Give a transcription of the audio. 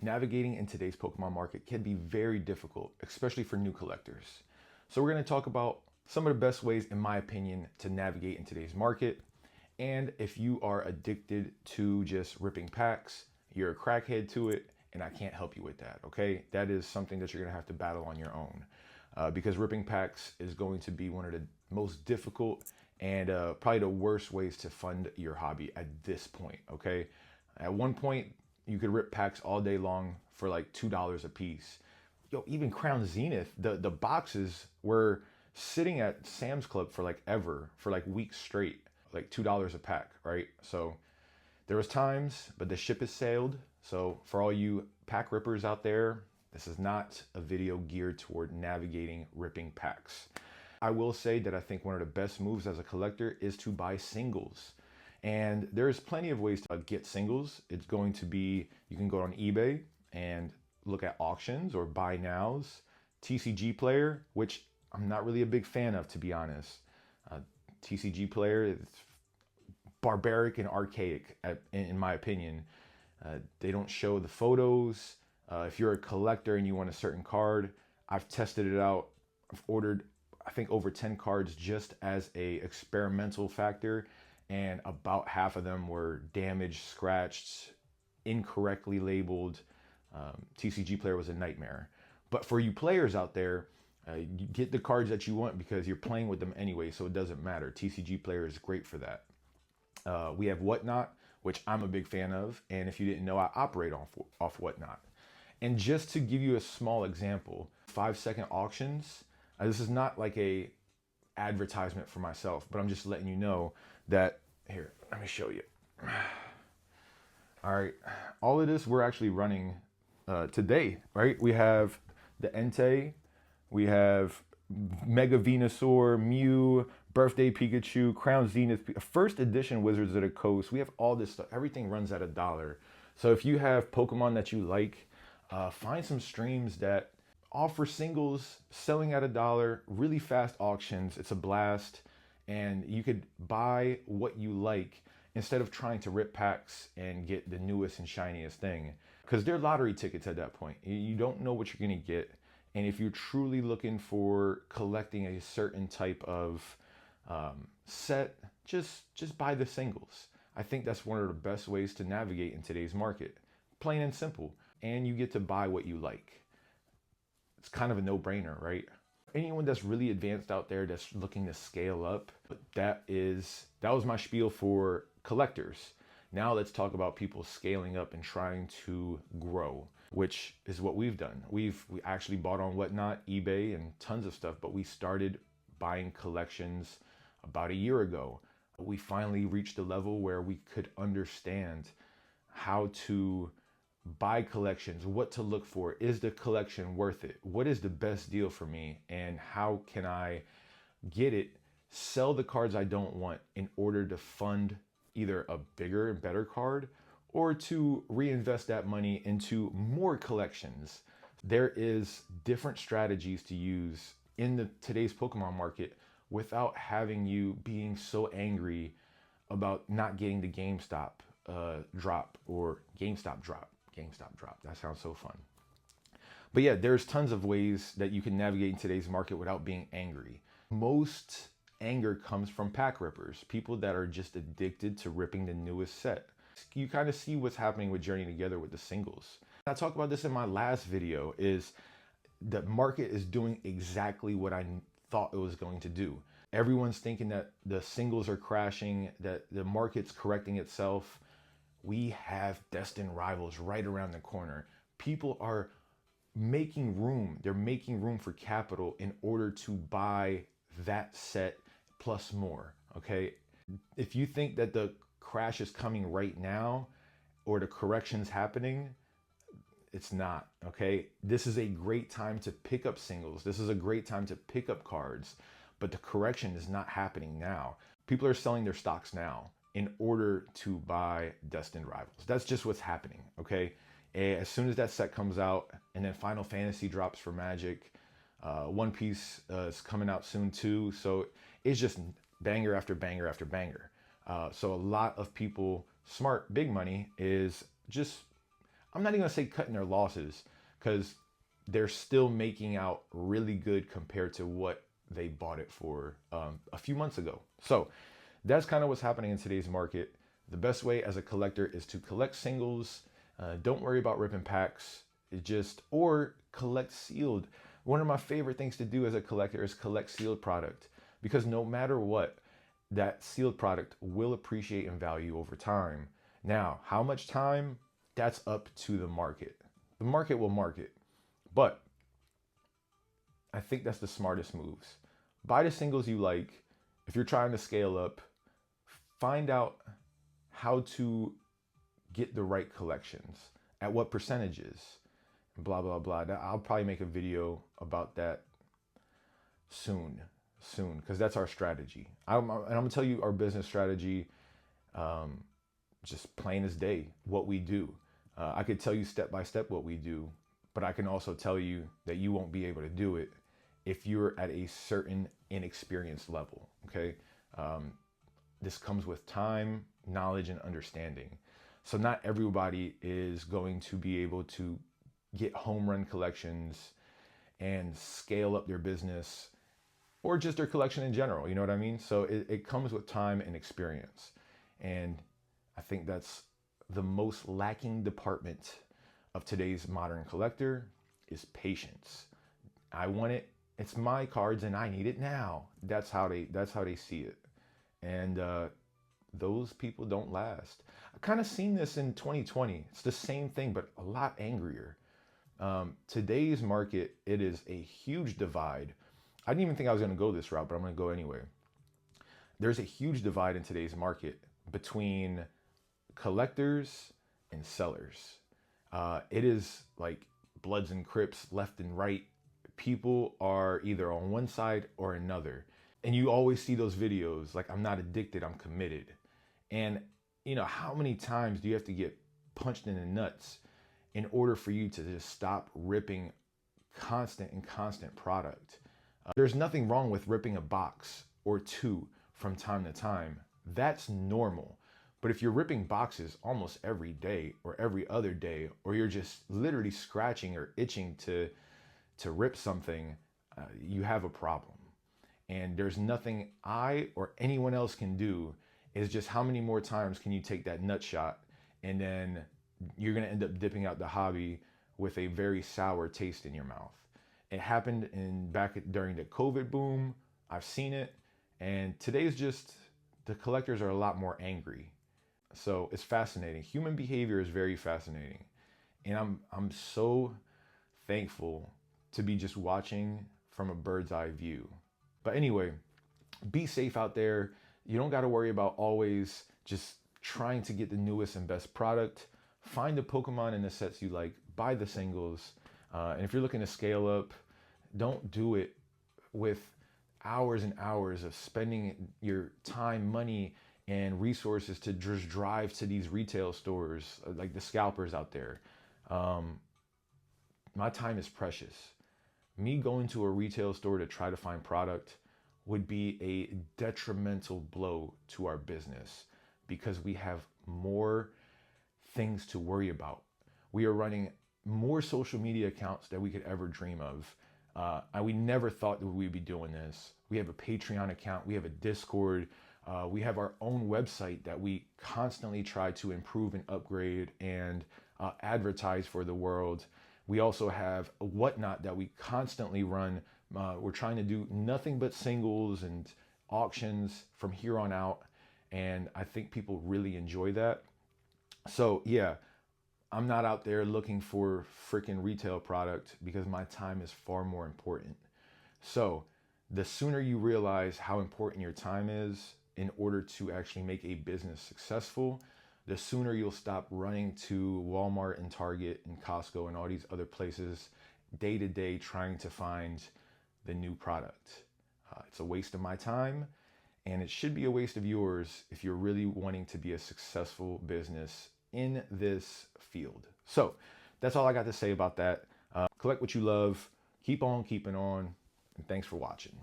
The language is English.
navigating in today's Pokemon market can be very difficult, especially for new collectors. So we're going to talk about some of the best ways, in my opinion, to navigate in today's market. And if you are addicted to just ripping packs, you're a crackhead to it, and I can't help you with that, okay? That is something that you're going to have to battle on your own, because ripping packs is going to be one of the most difficult and probably the worst ways to fund your hobby at this point, okay? At one point, you could rip packs all day long for like $2 a piece. Yo, even Crown Zenith, the boxes were sitting at Sam's Club for like ever, for like weeks straight, like $2 a pack, right? So there was times, but the ship has sailed. So for all you pack rippers out there, this is not a video geared toward navigating ripping packs. I will say that I think one of the best moves as a collector is to buy singles. And there's plenty of ways to get singles. It's going to be, you can go on eBay and look at auctions or buy nows. TCG Player, which I'm not really a big fan of, to be honest. TCG Player is barbaric and archaic, in my opinion. They don't show the photos. If you're a collector and you want a certain card, I've tested it out. I've ordered, I think, over 10 cards just as a experimental factor, and about half of them were damaged, scratched, incorrectly labeled. TCG Player was a nightmare. But for you players out there, you get the cards that you want because you're playing with them anyway, so it doesn't matter. TCG Player is great for that. We have Whatnot, which I'm a big fan of, and if you didn't know, I operate off Whatnot. And just to give you a small example, 5-second auctions, this is not like a advertisement for myself, but I'm just letting you know that, here, let me show you. All right, all of this we're actually running today, right? We have the Entei, we have Mega Venusaur, Mew, Birthday Pikachu, Crown Zenith, first edition Wizards of the Coast. We have all this stuff. Everything runs at $1. So if you have Pokemon that you like, find some streams that offer singles selling at $1, really fast auctions. It's a blast, and you could buy what you like instead of trying to rip packs and get the newest and shiniest thing, because they're lottery tickets at that point. You don't know what you're gonna get. And if you're truly looking for collecting a certain type of set, just buy the singles. I think that's one of the best ways to navigate in today's market. Plain and simple. And you get to buy what you like. It's kind of a no-brainer, right? Anyone that's really advanced out there that's looking to scale up, that was my spiel for collectors. Now let's talk about people scaling up and trying to grow, which is what we've done. We actually bought on Whatnot, eBay, and tons of stuff, but we started buying collections about a year ago. We finally reached a level where we could understand how to buy collections, what to look for. Is the collection worth it? What is the best deal for me? And how can I get it, sell the cards I don't want in order to fund either a bigger and better card, or to reinvest that money into more collections. There is different strategies to use in today's Pokemon market without having you being so angry about not getting the GameStop drop or GameStop drop. GameStop drop, that sounds so fun. But yeah, there's tons of ways that you can navigate in today's market without being angry. Most anger comes from pack rippers, people that are just addicted to ripping the newest set. You kind of see what's happening with Journey Together with the singles. I talked about this in my last video, is the market is doing exactly what I thought it was going to do. Everyone's thinking that the singles are crashing, that the market's correcting itself. We have destined rivals right around the corner. People are making room. They're making room for capital in order to buy that set plus more, okay? If you think that the crash is coming right now or the correction's happening, it's not, okay? This is a great time to pick up singles. This is a great time to pick up cards, but the correction is not happening now. People are selling their stocks now in order to buy destined rivals. That's just what's happening, okay? As soon as that set comes out, and then Final Fantasy drops for Magic, One Piece is coming out soon too, so it's just banger after banger after banger. So a lot of people, smart, big money, is just I'm not even gonna say cutting their losses, because they're still making out really good compared to what they bought it for a few months ago. So that's kind of what's happening in today's market. The best way as a collector is to collect singles. Don't worry about ripping packs. Or collect sealed. One of my favorite things to do as a collector is collect sealed product, because no matter what, that sealed product will appreciate in value over time. Now, how much time? That's up to the market. The market will market. But I think that's the smartest moves. Buy the singles you like. If you're trying to scale up, find out how to get the right collections, at what percentages, blah, blah, blah. I'll probably make a video about that soon, because that's our strategy. And I'm gonna tell you our business strategy, just plain as day, what we do. I could tell you step by step what we do, but I can also tell you that you won't be able to do it if you're at a certain inexperienced level, okay? This comes with time, knowledge, and understanding. So not everybody is going to be able to get home run collections and scale up their business, or just their collection in general, you know what I mean? So it comes with time and experience. And I think that's the most lacking department of today's modern collector is patience. I want it, it's my cards and I need it now. That's how they see it. And those people don't last. I've kind of seen this in 2020. It's the same thing, but a lot angrier. Today's market, it is a huge divide. I didn't even think I was going to go this route, but I'm going to go anyway. There's a huge divide in today's market between collectors and sellers. It is like Bloods and Crips, left and right. People are either on one side or another. And you always see those videos like, I'm not addicted, I'm committed. And you know, how many times do you have to get punched in the nuts in order for you to just stop ripping constant product? There's nothing wrong with ripping a box or two from time to time. That's normal. But if you're ripping boxes almost every day or every other day, or you're just literally scratching or itching to rip something, you have a problem. And there's nothing I or anyone else can do. Is just how many more times can you take that nut shot, and then you're gonna end up dipping out the hobby with a very sour taste in your mouth. It happened during the COVID boom. I've seen it, and today's just, the collectors are a lot more angry. So it's fascinating. Human behavior is very fascinating, and I'm so thankful to be just watching from a bird's eye view. But anyway, be safe out there. You don't got to worry about always just trying to get the newest and best product. Find the Pokemon in the sets you like, buy the singles. And if you're looking to scale up, don't do it with hours and hours of spending your time, money, and resources to just drive to these retail stores, like the scalpers out there. My time is precious. Me going to a retail store to try to find product would be a detrimental blow to our business, because we have more things to worry about. We are running more social media accounts than we could ever dream of. And we never thought that we'd be doing this. We have a Patreon account, we have a Discord, we have our own website that we constantly try to improve and upgrade and advertise for the world. We also have a Whatnot that we constantly run. We're trying to do nothing but singles and auctions from here on out. And I think people really enjoy that. So yeah, I'm not out there looking for freaking retail product, because my time is far more important. So the sooner you realize how important your time is in order to actually make a business successful, the sooner you'll stop running to Walmart and Target and Costco and all these other places day to day trying to find the new product. It's a waste of my time, and it should be a waste of yours if you're really wanting to be a successful business in this field. So that's all I got to say about that. Collect what you love, keep on keeping on, and thanks for watching.